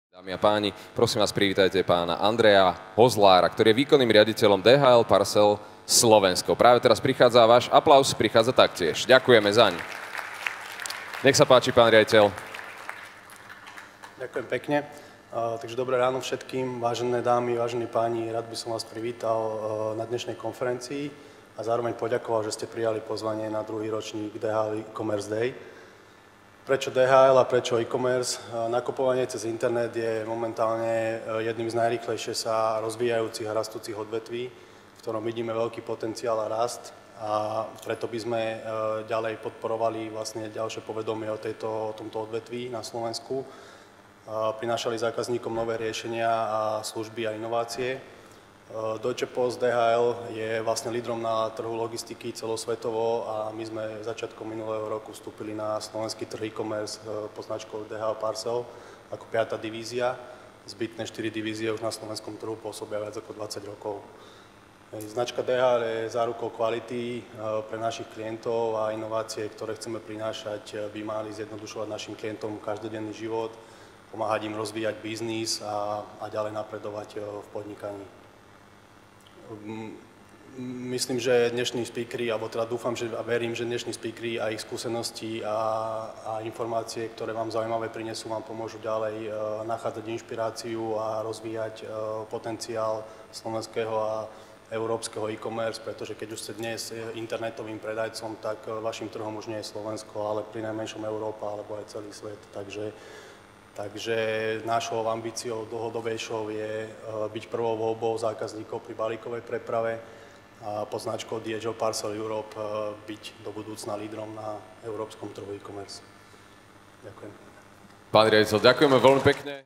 Dámy a páni, prosím vás, privítajte pána Andreja Hozlára, ktorý je výkonným riaditeľom DHL Parcel Slovensko. Práve teraz prichádza váš aplaus, prichádza taktiež. Ďakujeme zaň. Nech sa páči, pán riaditeľ. Ďakujem pekne. Takže dobré ráno všetkým, vážené dámy, vážení páni. Rád by som vás privítal na dnešnej konferencii a zároveň poďakoval, že ste prijali pozvanie na druhý ročník DHL e-commerce day. Prečo DHL a prečo e-commerce? Nakupovanie cez internet je momentálne jedným z najrýchlejšie sa rozvíjajúcich a rastúcich odvetví, v ktorom vidíme veľký potenciál a rast, a preto by sme ďalej podporovali vlastne ďalšie povedomie o tomto odvetví na Slovensku. Prinášali zákazníkom nové riešenia a služby a inovácie. Deutsche Post DHL je vlastne lídrom na trhu logistiky celosvetovo a my sme začiatkom minulého roku vstúpili na slovenský trh e-commerce pod značkou DHL Parcel ako 5. divízia. Zbytné 4 divízie už na slovenskom trhu pôsobia viac ako 20 rokov. Značka DHL je zárukou kvality pre našich klientov a inovácie, ktoré chceme prinášať, by mali zjednodušovať našim klientom každodenný život, pomáhať im rozvíjať biznis a ďalej napredovať v podnikaní. Myslím, že dnešní speakery, alebo teda dúfam a verím, že dnešní speakery a ich skúsenosti a informácie, ktoré vám zaujímavé prinesú, vám pomôžu ďalej nachádzať inšpiráciu a rozvíjať potenciál slovenského a európskeho e-commerce, pretože keď už ste dnes internetovým predajcom, tak vašim trhom už nie je Slovensko, ale pri najmenšom Európa alebo aj celý svet. Takže našou ambíciou dlhodobejšou je byť prvou voľbou zákazníkov pri balíkovej preprave a pod značkou DHL Parcel Europe byť do budúcna lídrom na európskom trhu e-commerce. Ďakujem. Pán riaditeľ, ďakujeme veľmi pekne.